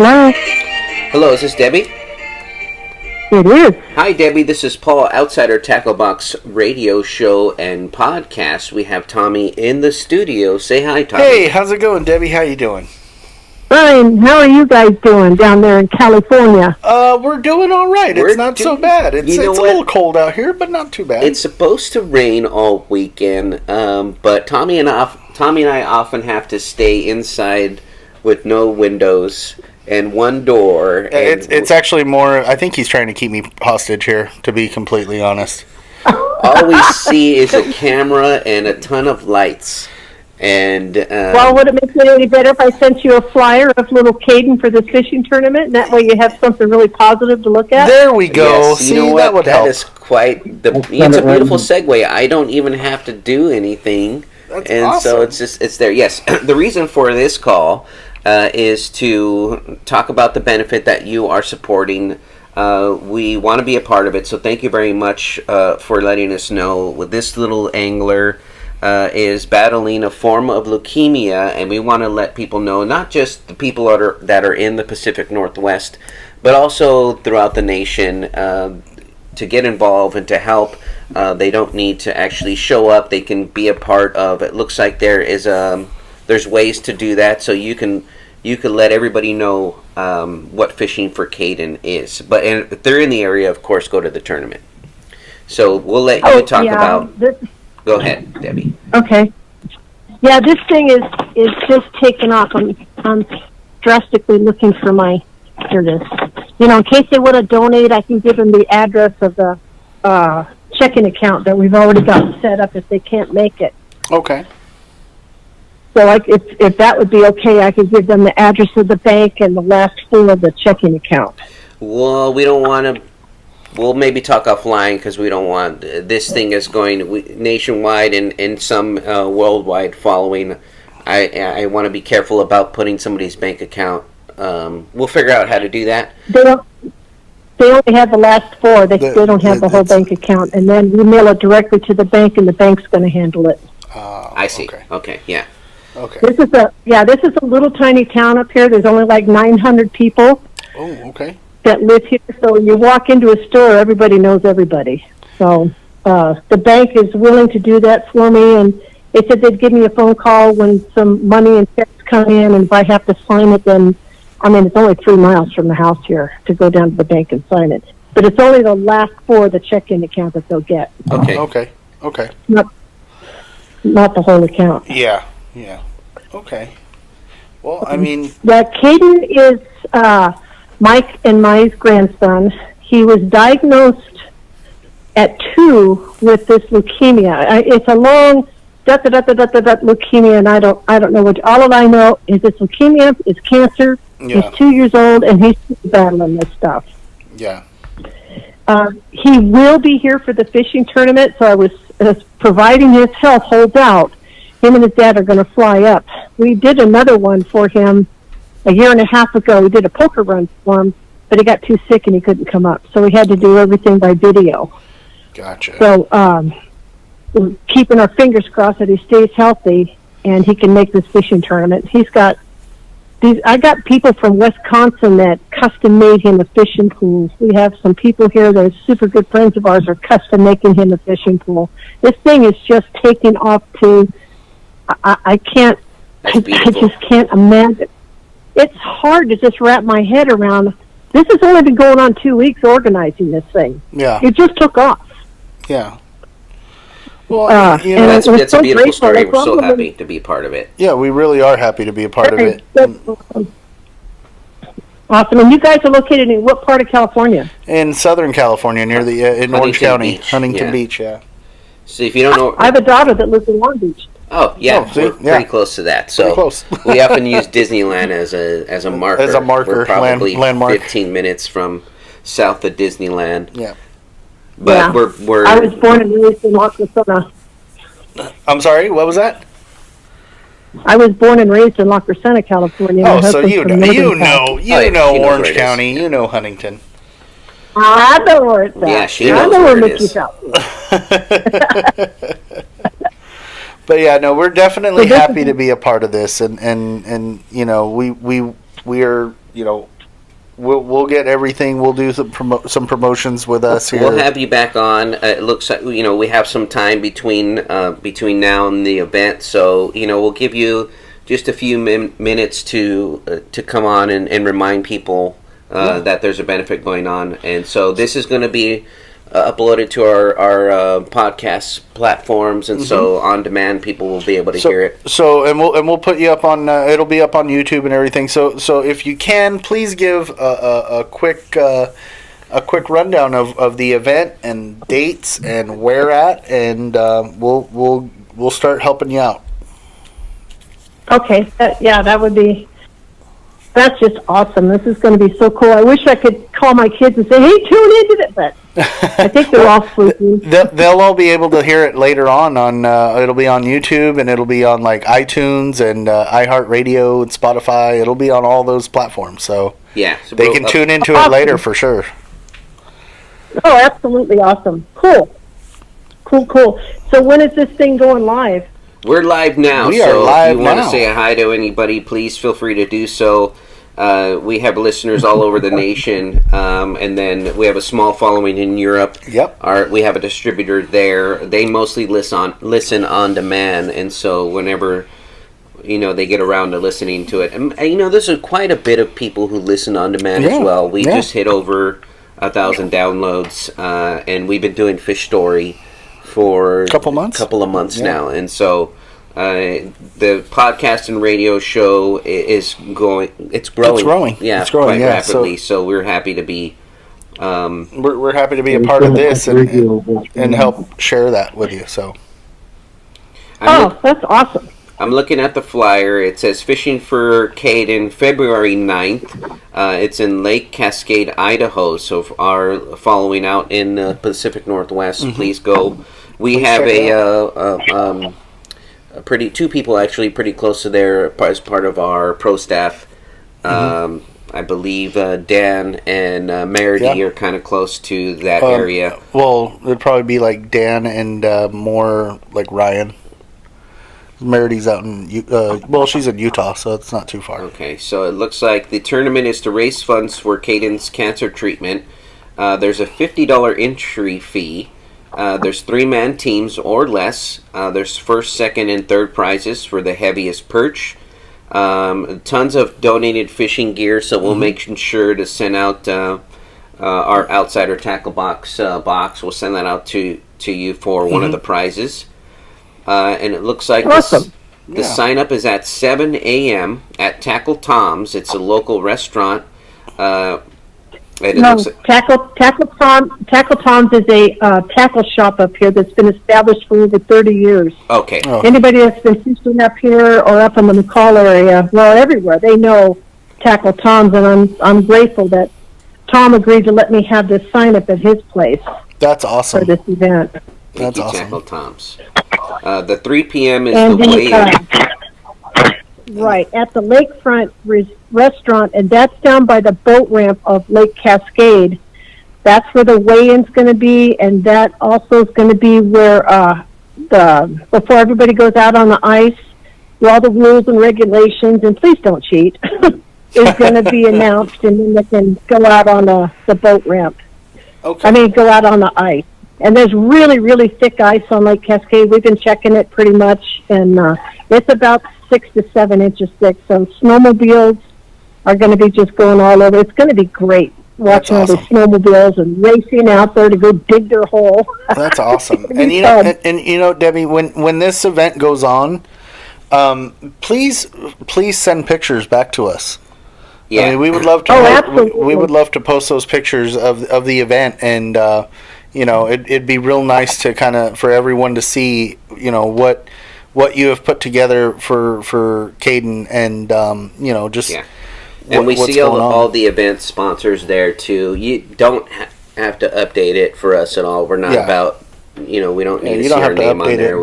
Hello. Hello, is this Debbie? It is. Hi, Debbie. This is Paul, outside our Tackle Box radio show and podcast. We have Tommy in the studio. Say hi, Tommy. Hey, how's it going, Debbie? How you doing? Fine. How are you guys doing down there in California? We're doing all right. It's not so bad. It's a little cold out here, but not too bad. It's supposed to rain all weekend, but Tommy and I often have to stay inside with no windows and one door. It's actually more. I think he's trying to keep me hostage here, to be completely honest. All we see is a camera and a ton of lights. And well, would it make it any better if I sent you a flyer of little Kaden for the fishing tournament? And that way you have something really positive to look at? There we go. Yes, see, you know that would help. That is quite it's a beautiful segue. I don't even have to do anything. That's and awesome. So it's there. Yes. The reason for this call is to talk about the benefit that you are supporting. We want to be a part of it, so thank you very much for letting us know. With this little angler is battling a form of leukemia, and we want to let people know, not just the people that are in the Pacific Northwest, but also throughout the nation, to get involved and to help. They don't need to actually show up. They can be a part of. It looks like there's ways to do that, so you can let everybody know what Fishing for Kaden is. But if they're in the area, of course, go to the tournament. So we'll let you talk about. Go ahead, Debbie. Okay. Yeah, this thing is just taken off. I'm drastically looking for my. Here it is. You know, in case they want to donate, I can give them the address of the checking account that we've already got set up if they can't make it. Okay. So, if that would be okay, I could give them the address of the bank and the last four of the checking account. Well, we don't want to. We'll maybe talk offline because we don't want this thing is going nationwide and some worldwide following. I want to be careful about putting somebody's bank account. We'll figure out how to do that. They only have the last four. They don't have the whole bank account, and then we mail it directly to the bank, and the bank's going to handle it. I see. Okay. Yeah. Okay. This is a little tiny town up here. There's only like 900 people. Oh, okay. That live here. So you walk into a store, everybody knows everybody. So the bank is willing to do that for me, and they said they'd give me a phone call when some money and checks come in, and if I have to sign it, then it's only 3 miles from the house here to go down to the bank and sign it. But it's only the last four of the checking account that they'll get. Okay. Not the whole account. Yeah. Okay. Well, I mean... Yeah, Kaden is Mike and my grandson. He was diagnosed at 2 with this leukemia. It's a long leukemia, and I don't know what. All I know is it's leukemia, it's cancer. Yeah. He's 2 years old, and he's battling this stuff. Yeah. He will be here for the fishing tournament, so I was providing his health holds out. Him and his dad are going to fly up. We did another one for him a year and a half ago. We did a poker run for him, but he got too sick and he couldn't come up. So we had to do everything by video. Gotcha. So we're keeping our fingers crossed that he stays healthy and he can make this fishing tournament. I got people from Wisconsin that custom made him a fishing pool. We have some people here that are super good friends of ours are custom making him a fishing pool. This thing is just taking off to, I just can't imagine. It's hard to just wrap my head around. This has only been going on 2 weeks organizing this thing. Yeah. It just took off. Yeah. Well, that's a beautiful story. We're so happy to be part of it. Yeah, we really are happy to be a part of it. Awesome. And you guys are located in what part of California? In Southern California, near the in Orange County, Huntington Beach. Yeah. So if you don't know, I have a daughter that lives in Long Beach. Oh yeah, we're pretty close to that. So we often use Disneyland as a marker. As a marker, we're probably landmark. 15 minutes from south of Disneyland. Yeah. But we're. I was born and raised in La Crescenta. I'm sorry. What was that? I was born and raised in La Crescenta, California. Oh, so you know Orange County, you know Huntington. I know where it's at. Yeah, she knows where it is. But yeah, no, we're definitely happy to be a part of this, and you know, we we'll get everything. We'll do some promotions with us here. We'll have you back on. It looks like we have some time between now and the event, so we'll give you just a few minutes to come on and remind people that there's a benefit going on. And so this is going to be uploaded to our podcast platforms, and so on demand people will be able to hear it. So and we'll put you up on it'll be up on YouTube and everything. So if you can, please give a quick rundown of the event and dates and where at, and we'll start helping you out. Okay, that would be. That's just awesome. This is going to be so cool. I wish I could call my kids and say, "Hey, tune into it," but I think they're all sleeping. They'll all be able to hear it later on. It'll be on YouTube, and it'll be on like iTunes and iHeartRadio and Spotify. It'll be on all those platforms, so so they can tune into it later for sure. Oh, absolutely awesome! Cool. So when is this thing going live? We're live now, we are live if you want now. to say hi to anybody, please feel free to do so. We have listeners all over the nation, and then we have a small following in Europe. Yep. We have a distributor there. They mostly listen on demand, and so whenever they get around to listening to it, and there's quite a bit of people who listen on demand as well. We just hit over 1,000 downloads, and we've been doing Fish Story for couple of months now, and so the podcast and radio show is growing. It's growing quite rapidly. So we're happy to be. We're happy to be a part of this and help share that with you. So. That's awesome. I'm looking at the flyer. It says Fishing for Kaden, February 9th. It's in Lake Cascade, Idaho. So if our following out in the Pacific Northwest, please go. We have two people actually pretty close to there as part of our pro staff. I believe Dan and Meredy are kind of close to that area. Well, it'd probably be like Dan and more like Ryan. Meridy's out in, she's in Utah, so it's not too far. Okay, so it looks like the tournament is to raise funds for Kaden's cancer treatment. There's a $50 entry fee. There's 3-man teams or less. There's first, second, and third prizes for the heaviest perch. Tons of donated fishing gear, so we'll make sure to send out our Outsider Tackle box. We'll send that out to you for one of the prizes. And it looks like the sign up is at 7 a.m. at Tackle Tom's. It's a local restaurant. Tackle Tom's is a tackle shop up here that's been established for over 30 years. Okay. Oh. Anybody that's been fishing up here or up in the McCall area, well, everywhere, they know Tackle Tom's, and I'm grateful that Tom agreed to let me have this sign up at his place. That's awesome. For this event. Thank you, awesome. Tackle Tom's. The 3 p.m. is And the weigh-in. Right, at the Lakefront Restaurant, and that's down by the boat ramp of Lake Cascade. That's where the weigh-in's going to be, and that also is going to be where before everybody goes out on the ice, where all the rules and regulations, and please don't cheat, is going to be announced, and then they can go out on the boat ramp. Okay. Go out on the ice. And there's really, really thick ice on Lake Cascade. We've been checking it pretty much, and it's about 6 to 7 inches thick. So snowmobiles are going to be just going all over. It's going to be great watching all the snowmobiles and racing out there to go dig their hole. That's awesome. And Debbie, when this event goes on, please send pictures back to us. Yeah, I mean, we would love to. Absolutely. We would love to post those pictures of the event, and it'd be real nice to kind of for everyone to see, what you have put together for Kaden, and just. Yeah. And we see all the event sponsors there too. You don't have to update it for us at all. We're not about, we don't need to see our name on there.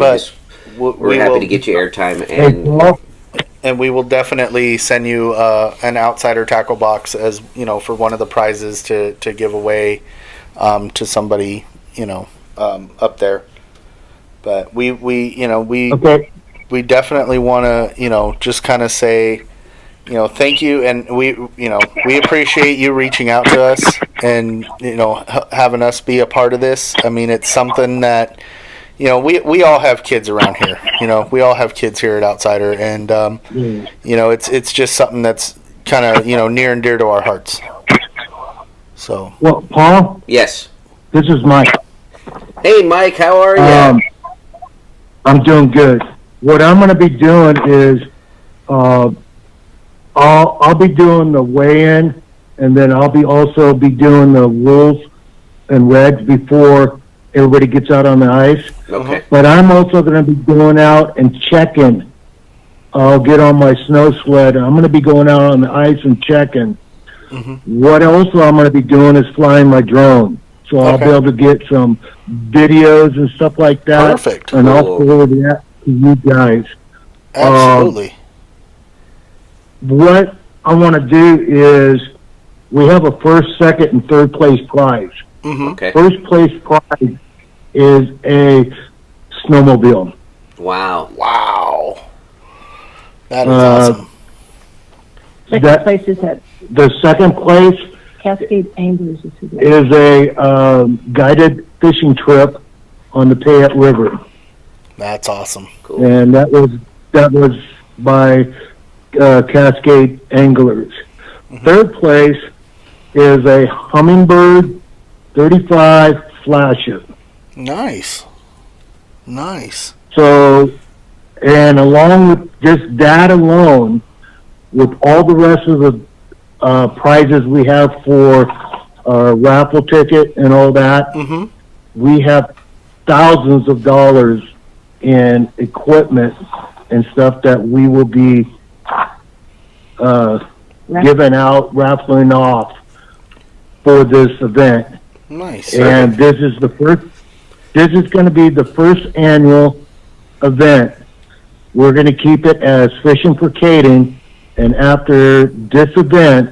We're happy to get you airtime, and we will definitely send you an Outsider Tackle box as for one of the prizes to give away to somebody up there. But we definitely want to just kind of say, thank you, and we appreciate you reaching out to us and having us be a part of this. I mean, it's something that we all have kids around here. We all have kids here at Outsider, and it's just something that's kind of near and dear to our hearts. So, well, Paul, Yes. this is Mike. Hey, Mike, how are you? I'm doing good. What I'm going to be doing is, I'll be doing the weigh-in, and then I'll also be doing the rules and regs before everybody gets out on the ice. Okay. But I'm also going to be going out and checking. I'll get on my snow sled. I'm going to be going out on the ice and checking. What also I'm going to be doing is flying my drone. So I'll be able to get some videos and stuff like that. Perfect. And I'll forward that to you guys. Absolutely. What I want to do is we have a first, second, and third place prize. Okay. First place prize is a snowmobile. Wow. Wow. That is awesome. Second place is at The second place Cascade Anglers. Is who they are. is a guided fishing trip on the Payette River, That's awesome. Cool. and that was by Cascade Anglers. Third place is a Humminbird 35 Flasher. Nice. Nice. So, and along with just that alone, with all the rest of the prizes we have for our raffle ticket and all that, we have thousands of dollars in equipment and stuff that we will be giving out, raffling off for this event. Nice. And this is going to be the first annual event. We're going to keep it as Fishing for Kaden, and after this event,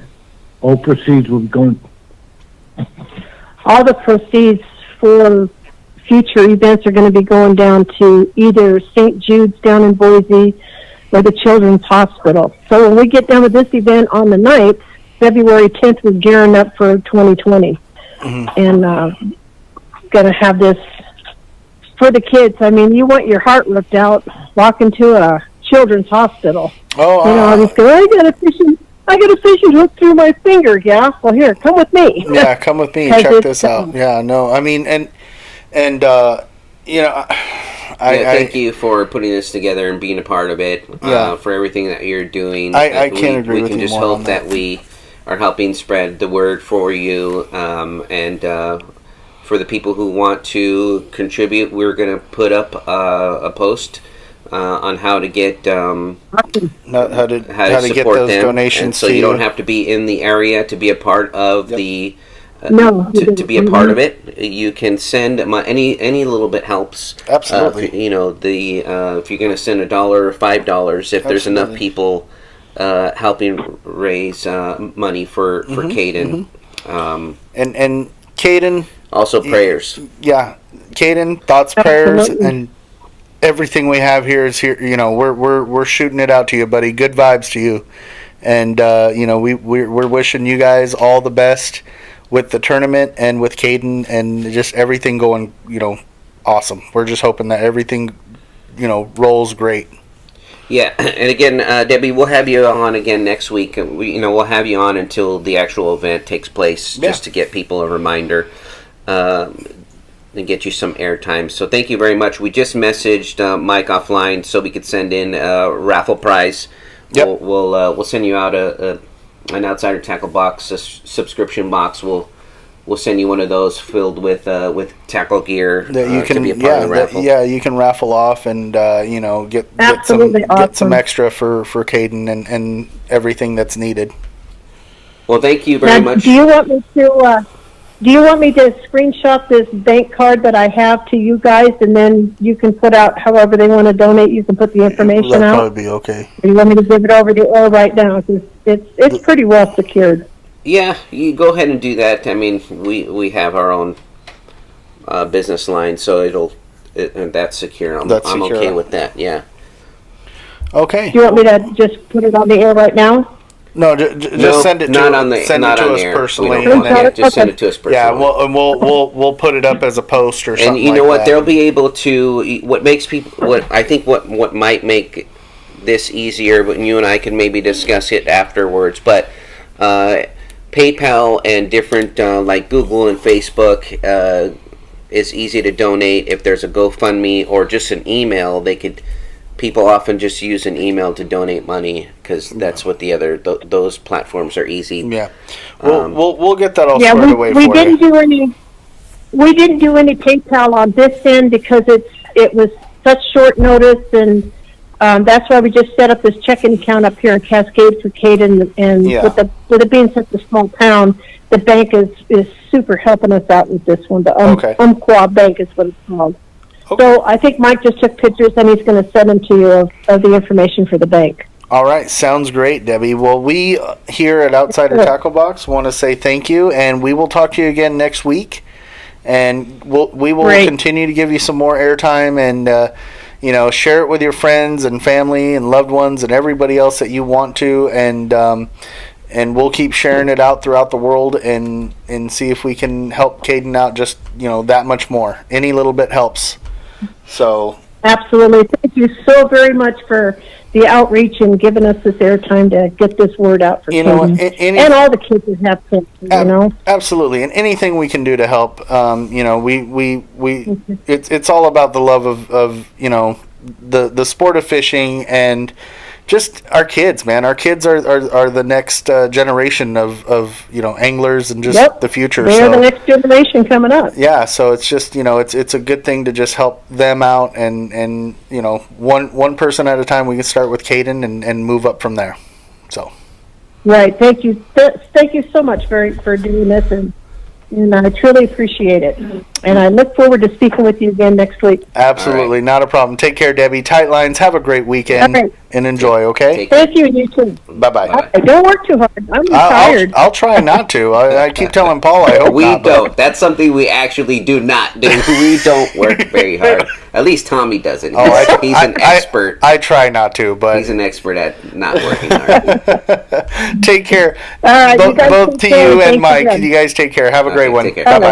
all proceeds will be going. All the proceeds for future events are going to be going down to either St. Jude's down in Boise or the Children's Hospital. So when we get done with this event on the 9th, February 10th, we're gearing up for 2020. And going to have this for the kids. I mean, you want your heart ripped out walking to a children's hospital. I just go, I got a fishing hook through my finger. Yeah, well, here, come with me. Yeah, come with me. Check this out. Yeah, no, I mean, and thank you for putting this together and being a part of it. For everything that you're doing. I can't agree with you more. We can just hope that we are helping spread the word for you, and for the people who want to contribute, we're going to put up a post on how to get how to get support those them. donations. And so you don't have to be in the area to be a part of the. To be a part of it, you can send any little bit helps. Absolutely. If you're going to send $1 or $5, if there's enough people helping raise money for Kaden. And Kaden. Also prayers. Yeah, Kaden, thoughts, prayers, and everything we have here is here. We're shooting it out to you, buddy. Good vibes to you, and we're wishing you guys all the best with the tournament and with Kaden and just everything going, awesome. We're just hoping that everything, rolls great. Yeah, and again, Debbie, we'll have you on again next week. We'll have you on until the actual event takes place, just to get people a reminder, and get you some airtime. So thank you very much. We just messaged Mike offline so we could send in a raffle prize. Yep. We'll send you out an Outsider Tackle box, a subscription box. We'll send you one of those filled with tackle gear that you can to be a part of the raffle. You can raffle off and get some extra for Kaden and everything that's needed. Well, thank you very much. Do you want me to screenshot this bank card that I have to you guys, and then you can put out however they want to donate? You can put the information out. That'd probably be okay. Or you want me to give it over the air right now? It's pretty well secured. Yeah, you go ahead and do that. I mean, we have our own business line, so that's secure. I'm okay with that. Yeah. Okay. Do you want me to just put it on the air right now? No, just No, send it not to on the send not it to on us air. personally. We don't want and then, that. Just send it to us personally. yeah, we'll put it up as a post or and something. you know like what? that. They'll be able to. What makes people? What I think what might make this easier, but you and I can maybe discuss it afterwards. But PayPal and different like Google and Facebook is easy to donate. If there's a GoFundMe or just an email, they could. People often just use an email to donate money because that's what the other those platforms are easy. Yeah, we'll get that all Yeah, squared away we for didn't you. do any. We didn't do any PayPal on this end because it was such short notice, and that's why we just set up this checking account up here in Cascade for Kaden. And Yeah. with it being such a small town, the bank is super helping us out with this one. The Okay. Umpqua Bank is what it's called. Okay. So I think Mike just took pictures, and he's going to send them to you of the information for the bank. All right, sounds great, Debbie. Well, we here at Outsider Tackle Box want to say thank you, and we will talk to you again next week. And we will Great. continue to give you some more airtime and share it with your friends and family and loved ones and everybody else that you want to, and we'll keep sharing it out throughout the world and see if we can help Kaden out just that much more. Any little bit helps. So Absolutely. Thank you so very much for the outreach and giving us this airtime to get this word out for Kaden. And all the kids that have cancer, Absolutely, and anything we can do to help, it's all about the love of the sport of fishing and just our kids, man. Our kids are the next generation of anglers and just the future. They're the next generation coming up. Yeah, so it's just it's a good thing to just help them out and one person at a time. We can start with Kaden and move up from there. So Right. Thank you. Thank you so much for doing this, and I truly appreciate it. And I look forward to speaking with you again next week. absolutely, not a problem. Take care, Debbie. Tight lines. Have a great weekend All right. and enjoy. Okay. Take Thank you, and you too. Bye bye. All right, don't work too hard. I'm tired. I'll try not to. I keep telling Paul I hope We not. but- don't. That's something we actually do not do. We don't work very hard. At least Tommy doesn't. He's an expert. I try not to, but He's an expert at not working hard. take care. All right, you guys Both take to care. you and Thanks Mike. again. You guys take care. Have a great Okay, one. take care. Bye bye.